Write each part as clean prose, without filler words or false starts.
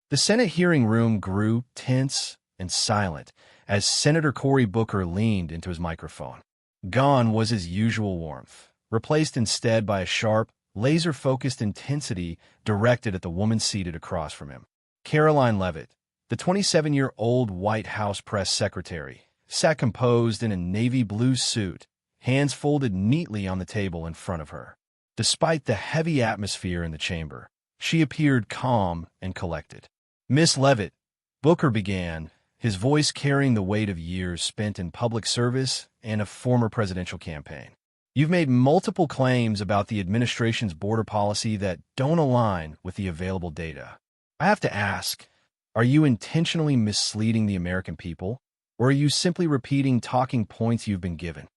The Senate hearing room grew tense and silent as Senator Cory Booker leaned into his microphone. Gone was his usual warmth, replaced instead by a sharp, laser-focused intensity directed at the woman seated across from him. Karoline Leavitt, the 27-year-old White House press secretary, sat composed in a navy blue suit, hands folded neatly on the table in front of her. Despite the heavy atmosphere in the chamber, she appeared calm and collected. "Miss Leavitt," Booker began, his voice carrying the weight of years spent in public service and a former presidential campaign. "You've made multiple claims about the administration's border policy that don't align with the available data. I have to ask, are you intentionally misleading the American people, or are you simply repeating talking points you've been given?"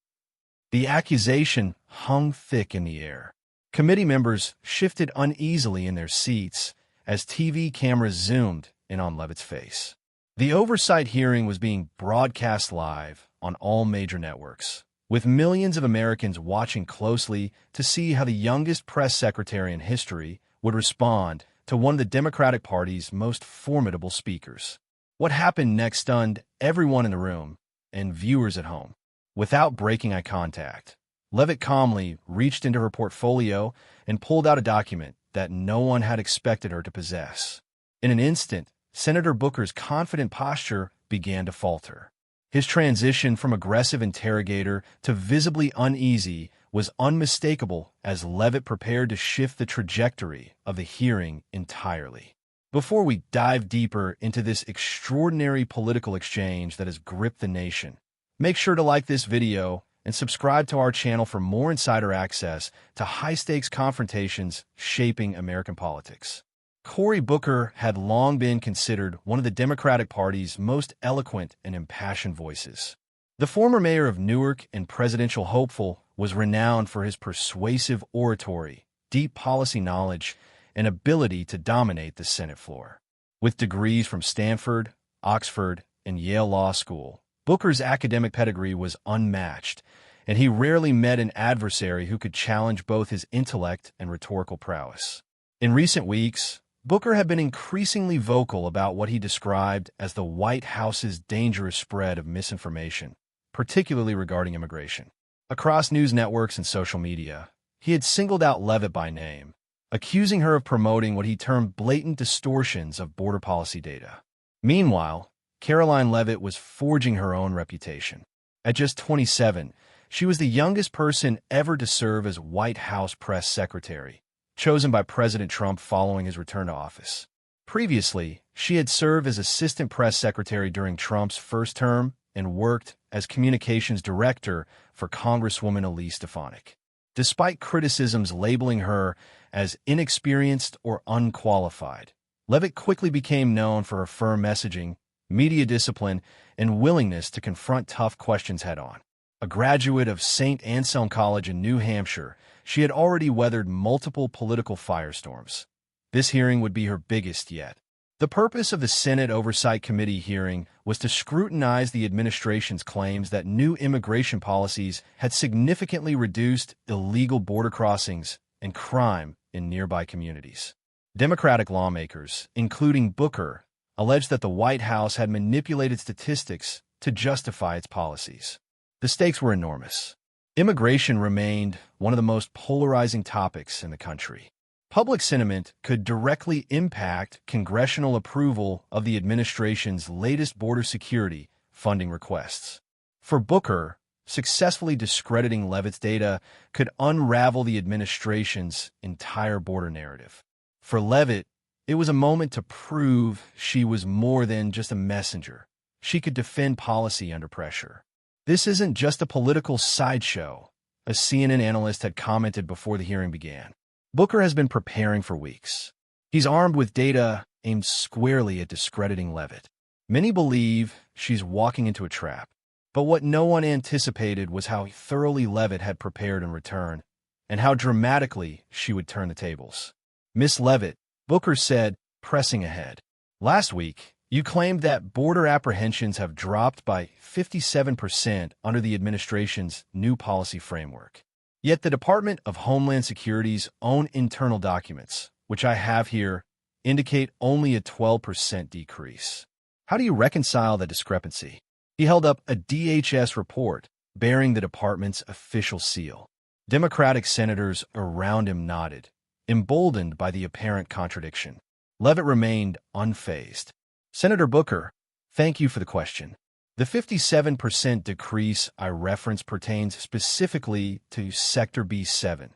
The accusation hung thick in the air. Committee members shifted uneasily in their seats as TV cameras zoomed in on Leavitt's face. The oversight hearing was being broadcast live on all major networks, with millions of Americans watching closely to see how the youngest press secretary in history would respond to one of the Democratic Party's most formidable speakers. What happened next stunned everyone in the room and viewers at home. Without breaking eye contact, Leavitt calmly reached into her portfolio and pulled out a document that no one had expected her to possess. In an instant, Senator Booker's confident posture began to falter. His transition from aggressive interrogator to visibly uneasy was unmistakable as Leavitt prepared to shift the trajectory of the hearing entirely. Before we dive deeper into this extraordinary political exchange that has gripped the nation, make sure to like this video and subscribe to our channel for more insider access to high-stakes confrontations shaping American politics. Cory Booker had long been considered one of the Democratic Party's most eloquent and impassioned voices. The former mayor of Newark and presidential hopeful was renowned for his persuasive oratory, deep policy knowledge, and ability to dominate the Senate floor. With degrees from Stanford, Oxford, and Yale Law School, Booker's academic pedigree was unmatched, and he rarely met an adversary who could challenge both his intellect and rhetorical prowess. In recent weeks, Booker had been increasingly vocal about what he described as the White House's dangerous spread of misinformation, particularly regarding immigration. Across news networks and social media, he had singled out Leavitt by name, accusing her of promoting what he termed blatant distortions of border policy data. Meanwhile, Karoline Leavitt was forging her own reputation. At just 27, she was the youngest person ever to serve as White House press secretary, chosen by President Trump following his return to office. Previously, she had served as assistant press secretary during Trump's first term and worked as communications director for Congresswoman Elise Stefanik. Despite criticisms labeling her as inexperienced or unqualified, Leavitt quickly became known for her firm messaging, media discipline, and willingness to confront tough questions head-on. A graduate of St. Anselm College in New Hampshire, she had already weathered multiple political firestorms. This hearing would be her biggest yet. The purpose of the Senate Oversight Committee hearing was to scrutinize the administration's claims that new immigration policies had significantly reduced illegal border crossings and crime in nearby communities. Democratic lawmakers, including Booker, alleged that the White House had manipulated statistics to justify its policies. The stakes were enormous. Immigration remained one of the most polarizing topics in the country. Public sentiment could directly impact congressional approval of the administration's latest border security funding requests. For Booker, successfully discrediting Leavitt's data could unravel the administration's entire border narrative. For Leavitt, it was a moment to prove she was more than just a messenger. She could defend policy under pressure. "This isn't just a political sideshow," a CNN analyst had commented before the hearing began. Booker has been preparing for weeks. He's armed with data aimed squarely at discrediting Leavitt. Many believe she's walking into a trap. But what no one anticipated was how thoroughly Leavitt had prepared in return, and how dramatically she would turn the tables. "Miss Leavitt," Booker said, pressing ahead. "Last week, you claimed that border apprehensions have dropped by 57% under the administration's new policy framework. Yet the Department of Homeland Security's own internal documents, which I have here, indicate only a 12% decrease. How do you reconcile the discrepancy? He held up a DHS report bearing the department's official seal. Democratic senators around him nodded, emboldened by the apparent contradiction. Leavitt remained unfazed. Senator Booker, thank you for the question. The 57% decrease I referenced pertains specifically to Sector B7,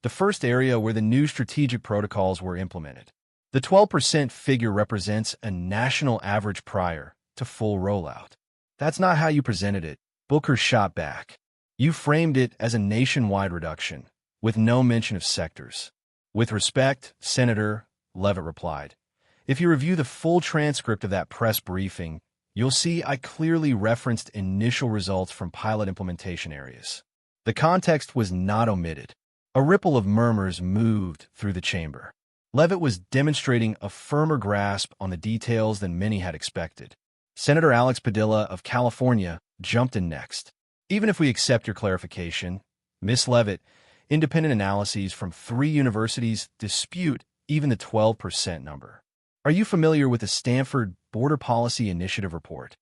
the first area where the new strategic protocols were implemented. The 12% figure represents a national average prior to full rollout. That's not how you presented it, Booker shot back. You framed it as a nationwide reduction, with no mention of sectors. With respect, Senator, Leavitt replied, if you review the full transcript of that press briefing, you'll see I clearly referenced initial results from pilot implementation areas. The context was not omitted. A ripple of murmurs moved through the chamber. Leavitt was demonstrating a firmer grasp on the details than many had expected. Senator Alex Padilla of California jumped in next. Even if we accept your clarification, Ms. Leavitt, independent analyses from 3 universities dispute even the 12% number. Are you familiar with the Stanford Border Policy Initiative report?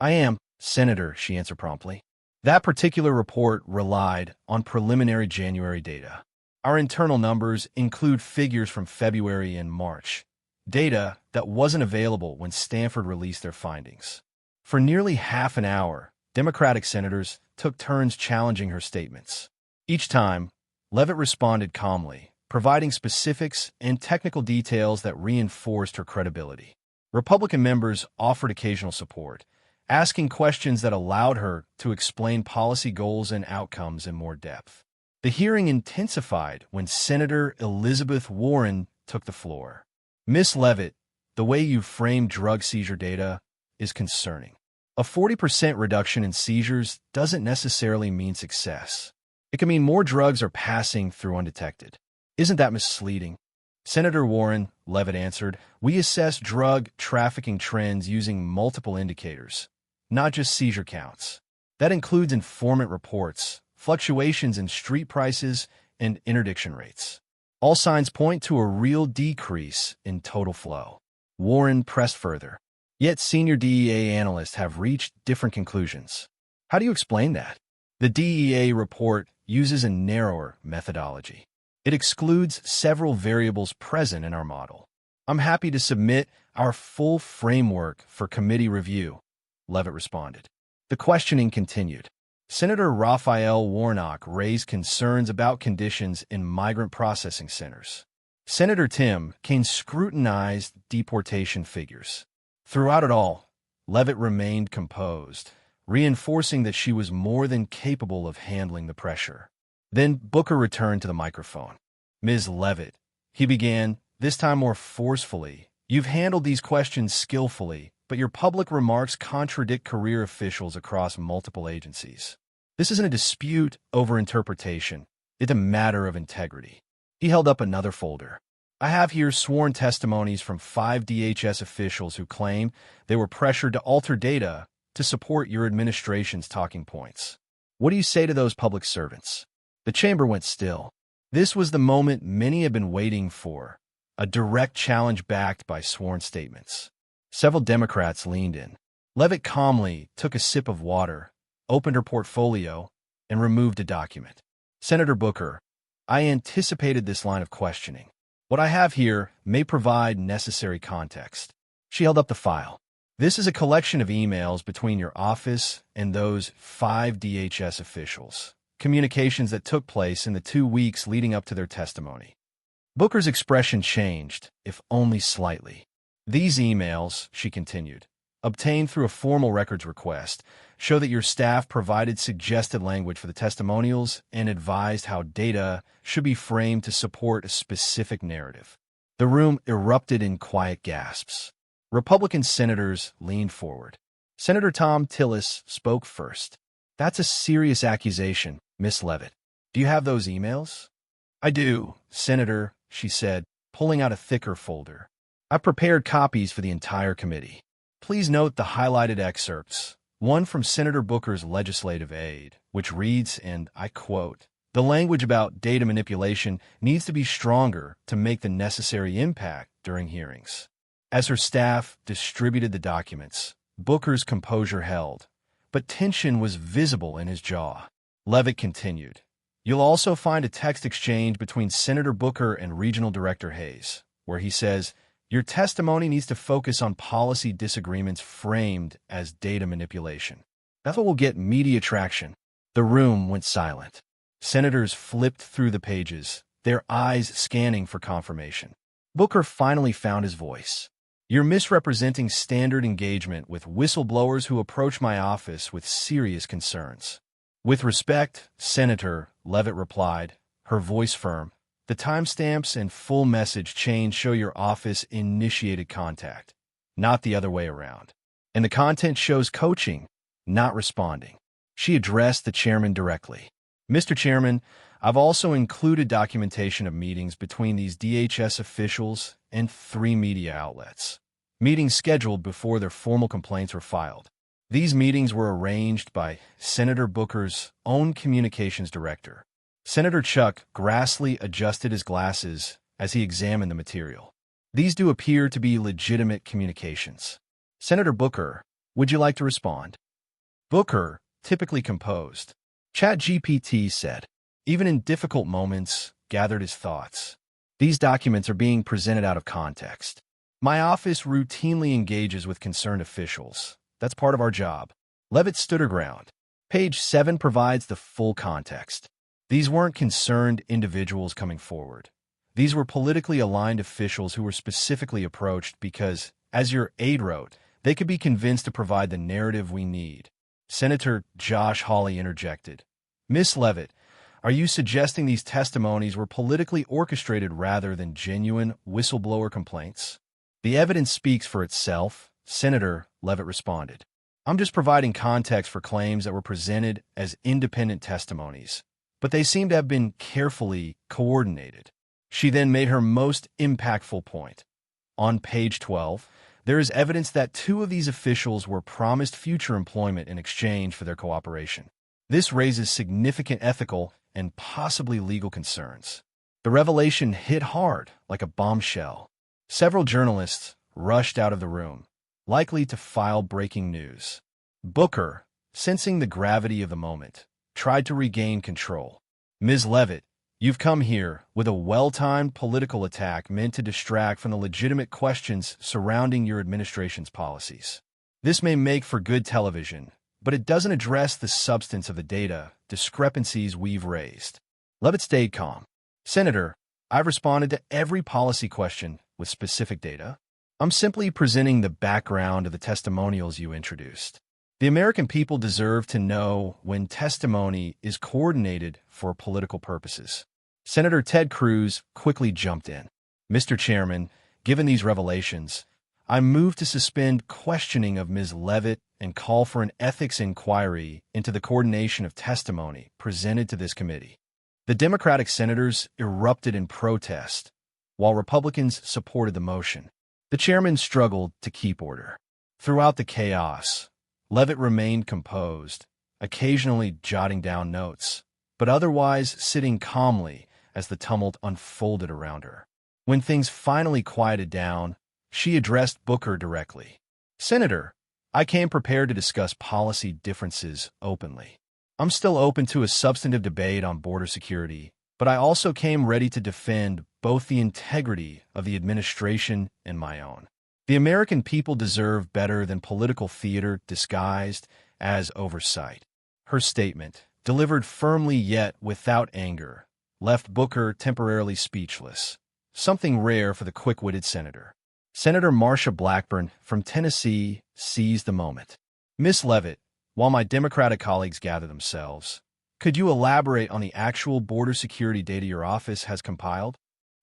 I am, Senator, she answered promptly. That particular report relied on preliminary January data. Our internal numbers include figures from February and March, data that wasn't available when Stanford released their findings. For nearly half an hour, Democratic senators took turns challenging her statements. Each time, Leavitt responded calmly, providing specifics and technical details that reinforced her credibility. Republican members offered occasional support, asking questions that allowed her to explain policy goals and outcomes in more depth. The hearing intensified when Senator Elizabeth Warren took the floor. Ms. Leavitt, the way you framed drug seizure data is concerning. A 40% reduction in seizures doesn't necessarily mean success. It can mean more drugs are passing through undetected. Isn't that misleading? Senator Warren, Leavitt answered, we assess drug trafficking trends using multiple indicators, not just seizure counts. That includes informant reports, fluctuations in street prices, and interdiction rates. All signs point to a real decrease in total flow. Warren pressed further. Yet senior DEA analysts have reached different conclusions. How do you explain that? The DEA report uses a narrower methodology. It excludes several variables present in our model. I'm happy to submit our full framework for committee review, Leavitt responded. The questioning continued. Senator Raphael Warnock raised concerns about conditions in migrant processing centers. Senator Tim Kaine scrutinized deportation figures. Throughout it all, Leavitt remained composed, reinforcing that she was more than capable of handling the pressure. Then Booker returned to the microphone. Ms. Leavitt, he began, this time more forcefully, you've handled these questions skillfully, but your public remarks contradict career officials across multiple agencies. This isn't a dispute over interpretation. It's a matter of integrity. He held up another folder. I have here sworn testimonies from 5 DHS officials who claim they were pressured to alter data to support your administration's talking points. What do you say to those public servants? The chamber went still. This was the moment many had been waiting for, a direct challenge backed by sworn statements. Several Democrats leaned in. Leavitt calmly took a sip of water, opened her portfolio, and removed a document. Senator Booker, I anticipated this line of questioning. What I have here may provide necessary context. She held up the file. This is a collection of emails between your office and those 5 DHS officials, communications that took place in the 2 weeks leading up to their testimony. Booker's expression changed, if only slightly. These emails, she continued, obtained through a formal records request, show that your staff provided suggested language for the testimonials and advised how data should be framed to support a specific narrative. The room erupted in quiet gasps. Republican senators leaned forward. Senator Tom Tillis spoke first. That's a serious accusation, Ms. Leavitt. Do you have those emails? I do, Senator, she said, pulling out a thicker folder. I prepared copies for the entire committee. Please note the highlighted excerpts, one from Senator Booker's legislative aide, which reads, and I quote, The language about data manipulation needs to be stronger to make the necessary impact during hearings. As her staff distributed the documents, Booker's composure held, but tension was visible in his jaw. Leavitt continued, "You'll also find a text exchange between Senator Booker and Regional Director Hayes, where he says, 'Your testimony needs to focus on policy disagreements framed as data manipulation.' That's what will get media traction." The room went silent. Senators flipped through the pages, their eyes scanning for confirmation. Booker finally found his voice. "You're misrepresenting standard engagement with whistleblowers who approach my office with serious concerns." "With respect, Senator," Leavitt replied, her voice firm, "the timestamps and full message chain show your office initiated contact, not the other way around. And the content shows coaching, not responding." She addressed the chairman directly. "Mr. Chairman, I've also included documentation of meetings between these DHS officials and 3 media outlets. Meetings scheduled before their formal complaints were filed. These meetings were arranged by Senator Booker's own communications director." Senator Chuck Grassley adjusted his glasses as he examined the material. "These do appear to be legitimate communications. Senator Booker, would you like to respond?" Booker, typically composed, ChatGPT said, even in difficult moments, gathered his thoughts. "These documents are being presented out of context. My office routinely engages with concerned officials. That's part of our job." Leavitt stood her ground. Page 7 provides the full context. These weren't concerned individuals coming forward. These were politically aligned officials who were specifically approached because, as your aide wrote, they could be convinced to provide the narrative we need. Senator Josh Hawley interjected, "Miss Leavitt, are you suggesting these testimonies were politically orchestrated rather than genuine whistleblower complaints?" "The evidence speaks for itself," Senator Leavitt responded. "I'm just providing context for claims that were presented as independent testimonies, but they seem to have been carefully coordinated." She then made her most impactful point. On page 12, there is evidence that 2 of these officials were promised future employment in exchange for their cooperation. This raises significant ethical and possibly legal concerns. The revelation hit hard, like a bombshell. Several journalists rushed out of the room, likely to file breaking news. Booker, sensing the gravity of the moment, tried to regain control. "Ms. Leavitt, you've come here with a well-timed political attack meant to distract from the legitimate questions surrounding your administration's policies. This may make for good television, but it doesn't address the substance of the data discrepancies we've raised." Leavitt stayed calm. "Senator, I've responded to every policy question with specific data. I'm simply presenting the background of the testimonials you introduced. The American people deserve to know when testimony is coordinated for political purposes." Senator Ted Cruz quickly jumped in. "Mr. Chairman, given these revelations, I move to suspend questioning of Ms. Leavitt and call for an ethics inquiry into the coordination of testimony presented to this committee." The Democratic senators erupted in protest, while Republicans supported the motion. The chairman struggled to keep order. Throughout the chaos, Leavitt remained composed, occasionally jotting down notes, but otherwise sitting calmly as the tumult unfolded around her. When things finally quieted down, she addressed Booker directly. "Senator, I came prepared to discuss policy differences openly. I'm still open to a substantive debate on border security, but I also came ready to defend both the integrity of the administration and my own. The American people deserve better than political theater disguised as oversight." Her statement, delivered firmly yet without anger, left Booker temporarily speechless, something rare for the quick-witted senator. Senator Marsha Blackburn from Tennessee seized the moment. "Miss Leavitt, while my Democratic colleagues gather themselves, could you elaborate on the actual border security data your office has compiled?"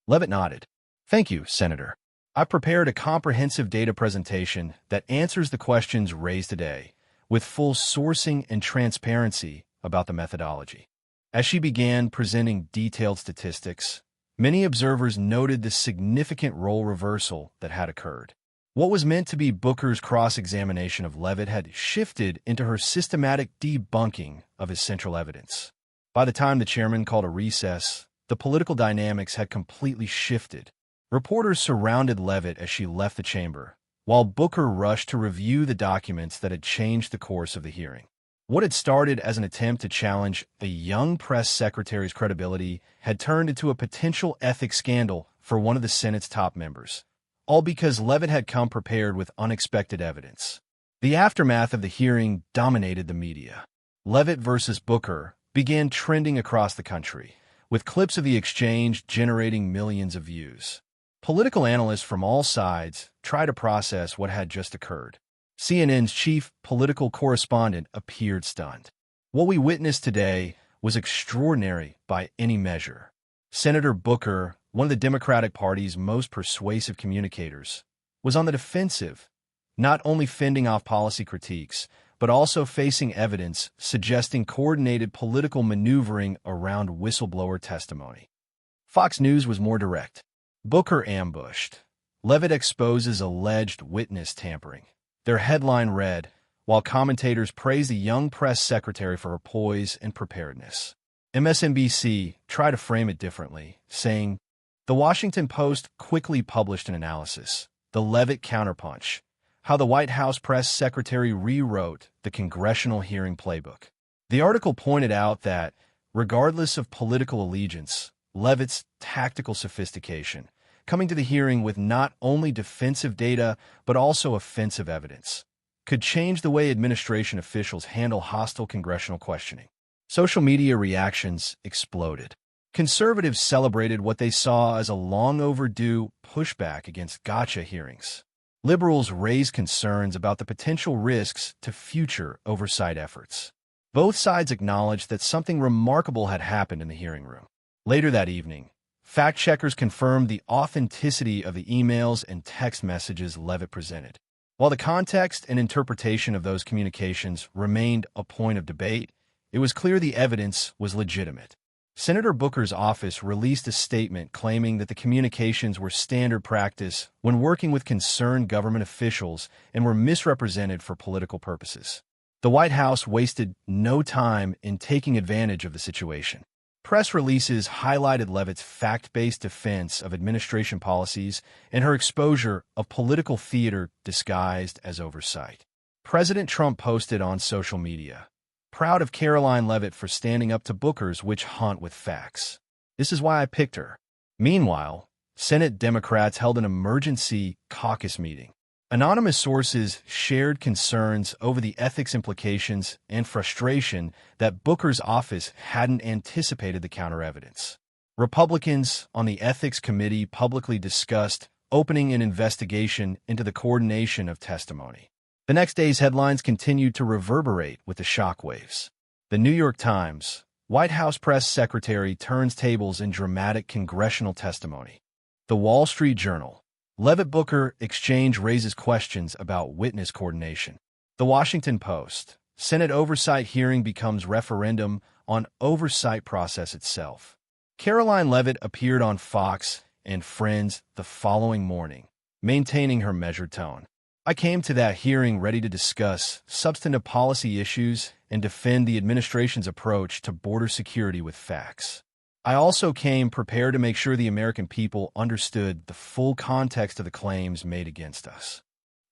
Leavitt nodded. "Thank you, Senator. I prepared a comprehensive data presentation that answers the questions raised today, with full sourcing and transparency about the methodology." As she began presenting detailed statistics, many observers noted the significant role reversal that had occurred. What was meant to be Booker's cross-examination of Leavitt had shifted into her systematic debunking of his central evidence. By the time the chairman called a recess, the political dynamics had completely shifted. Reporters surrounded Leavitt as she left the chamber, while Booker rushed to review the documents that had changed the course of the hearing. What had started as an attempt to challenge a young press secretary's credibility had turned into a potential ethics scandal for one of the Senate's top members, all because Leavitt had come prepared with unexpected evidence. The aftermath of the hearing dominated the media. Leavitt versus Booker began trending across the country, with clips of the exchange generating millions of views. Political analysts from all sides tried to process what had just occurred. CNN's chief political correspondent appeared stunned. What we witnessed today was extraordinary by any measure. Senator Booker, one of the Democratic Party's most persuasive communicators, was on the defensive, not only fending off policy critiques, but also facing evidence suggesting coordinated political maneuvering around whistleblower testimony. Fox News was more direct. Booker ambushed. Leavitt exposes alleged witness tampering. Their headline read, while commentators praised the young press secretary for her poise and preparedness. MSNBC tried to frame it differently, saying, The Washington Post quickly published an analysis, the Leavitt counterpunch, how the White House press secretary rewrote the congressional hearing playbook. The article pointed out that, regardless of political allegiance, Leavitt's tactical sophistication, coming to the hearing with not only defensive data but also offensive evidence, could change the way administration officials handle hostile congressional questioning. Social media reactions exploded. Conservatives celebrated what they saw as a long-overdue pushback against gotcha hearings. Liberals raised concerns about the potential risks to future oversight efforts. Both sides acknowledged that something remarkable had happened in the hearing room. Later that evening, fact-checkers confirmed the authenticity of the emails and text messages Leavitt presented. While the context and interpretation of those communications remained a point of debate, it was clear the evidence was legitimate. Senator Booker's office released a statement claiming that the communications were standard practice when working with concerned government officials and were misrepresented for political purposes. The White House wasted no time in taking advantage of the situation. Press releases highlighted Leavitt's fact-based defense of administration policies and her exposure of political theater disguised as oversight. President Trump posted on social media, "Proud of Karoline Leavitt for standing up to Booker's witch hunt with facts. This is why I picked her." Meanwhile, Senate Democrats held an emergency caucus meeting. Anonymous sources shared concerns over the ethics implications and frustration that Booker's office hadn't anticipated the counter-evidence. Republicans on the Ethics Committee publicly discussed opening an investigation into the coordination of testimony. The next day's headlines continued to reverberate with the shockwaves. The New York Times, White House press secretary turns tables in dramatic congressional testimony. The Wall Street Journal, Leavitt-Booker exchange raises questions about witness coordination. The Washington Post, Senate oversight hearing becomes referendum on oversight process itself. Karoline Leavitt appeared on Fox and Friends the following morning, maintaining her measured tone. "I came to that hearing ready to discuss substantive policy issues and defend the administration's approach to border security with facts. I also came prepared to make sure the American people understood the full context of the claims made against us."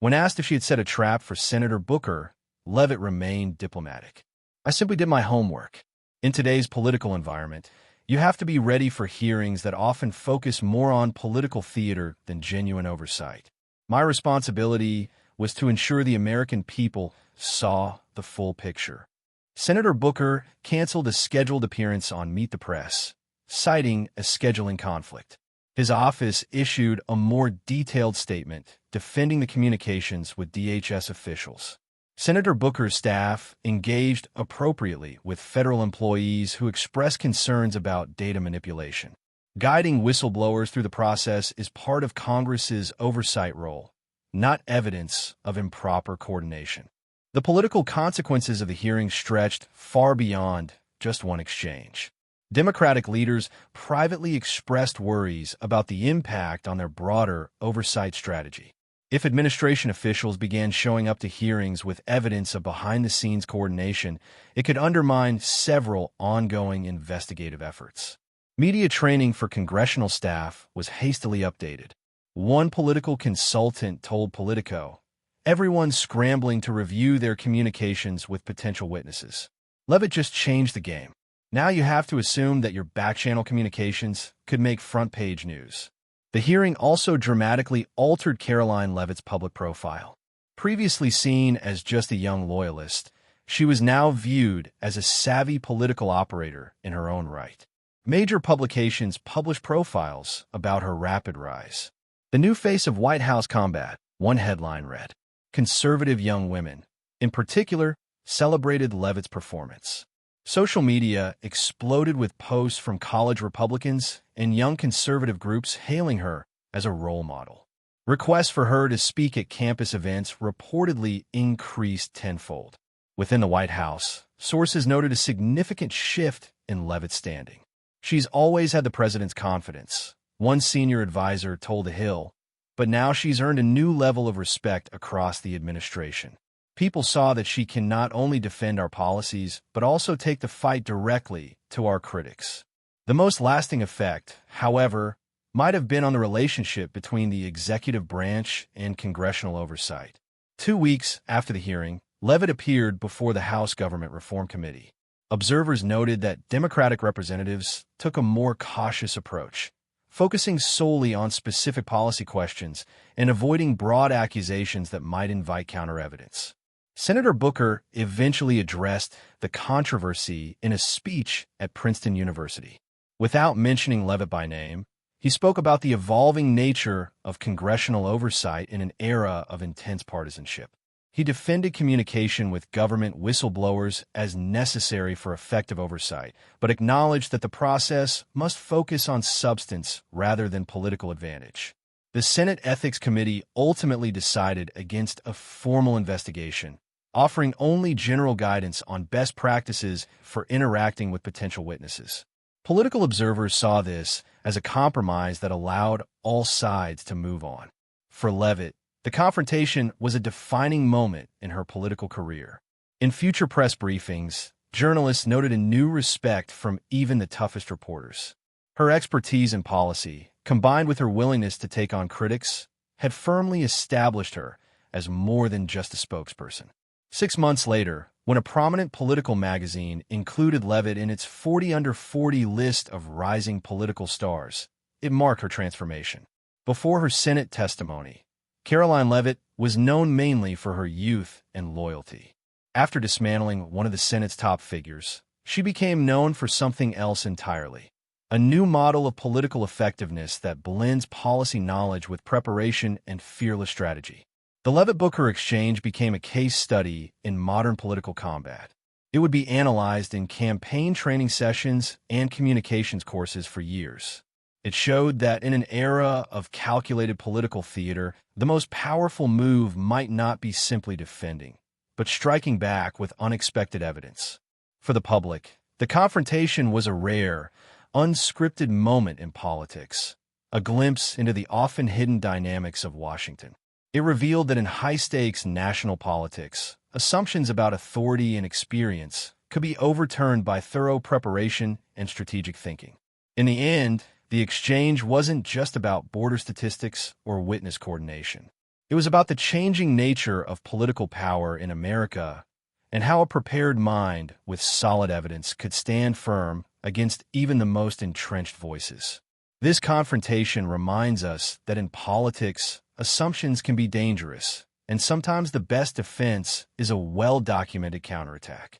When asked if she had set a trap for Senator Booker, Leavitt remained diplomatic. "I simply did my homework. In today's political environment, you have to be ready for hearings that often focus more on political theater than genuine oversight. My responsibility was to ensure the American people saw the full picture." Senator Booker canceled a scheduled appearance on Meet the Press, citing a scheduling conflict. His office issued a more detailed statement defending the communications with DHS officials. Senator Booker's staff engaged appropriately with federal employees who expressed concerns about data manipulation. Guiding whistleblowers through the process is part of Congress's oversight role, not evidence of improper coordination. The political consequences of the hearing stretched far beyond just one exchange. Democratic leaders privately expressed worries about the impact on their broader oversight strategy. If administration officials began showing up to hearings with evidence of behind-the-scenes coordination, it could undermine several ongoing investigative efforts. Media training for congressional staff was hastily updated. One political consultant told Politico, "Everyone's scrambling to review their communications with potential witnesses." Leavitt just changed the game. Now you have to assume that your back-channel communications could make front-page news. The hearing also dramatically altered Karoline Leavitt's public profile. Previously seen as just a young loyalist, she was now viewed as a savvy political operator in her own right. Major publications published profiles about her rapid rise. "The new face of White House combat," one headline read. Conservative young women, in particular, celebrated Leavitt's performance. Social media exploded with posts from college Republicans and young conservative groups hailing her as a role model. Requests for her to speak at campus events reportedly increased tenfold. Within the White House, sources noted a significant shift in Leavitt's standing. "She's always had the president's confidence," one senior advisor told The Hill, "but now she's earned a new level of respect across the administration. People saw that she can not only defend our policies, but also take the fight directly to our critics." The most lasting effect, however, might have been on the relationship between the executive branch and congressional oversight. 2 weeks after the hearing, Leavitt appeared before the House Government Reform Committee. Observers noted that Democratic representatives took a more cautious approach, focusing solely on specific policy questions and avoiding broad accusations that might invite counter-evidence. Senator Booker eventually addressed the controversy in a speech at Princeton University. Without mentioning Leavitt by name, he spoke about the evolving nature of congressional oversight in an era of intense partisanship. He defended communication with government whistleblowers as necessary for effective oversight, but acknowledged that the process must focus on substance rather than political advantage. The Senate Ethics Committee ultimately decided against a formal investigation, offering only general guidance on best practices for interacting with potential witnesses. Political observers saw this as a compromise that allowed all sides to move on. For Leavitt, the confrontation was a defining moment in her political career. In future press briefings, journalists noted a new respect from even the toughest reporters. Her expertise in policy, combined with her willingness to take on critics, had firmly established her as more than just a spokesperson. 6 months later, when a prominent political magazine included Leavitt in its 40 under 40 list of rising political stars, it marked her transformation. Before her Senate testimony, Karoline Leavitt was known mainly for her youth and loyalty. After dismantling one of the Senate's top figures, she became known for something else entirely: a new model of political effectiveness that blends policy knowledge with preparation and fearless strategy. The Leavitt-Booker exchange became a case study in modern political combat. It would be analyzed in campaign training sessions and communications courses for years. It showed that in an era of calculated political theater, the most powerful move might not be simply defending, but striking back with unexpected evidence. For the public, the confrontation was a rare, unscripted moment in politics, a glimpse into the often hidden dynamics of Washington. It revealed that in high-stakes national politics, assumptions about authority and experience could be overturned by thorough preparation and strategic thinking. In the end, the exchange wasn't just about border statistics or witness coordination. It was about the changing nature of political power in America and how a prepared mind with solid evidence could stand firm against even the most entrenched voices. This confrontation reminds us that in politics, assumptions can be dangerous, and sometimes the best defense is a well-documented counterattack.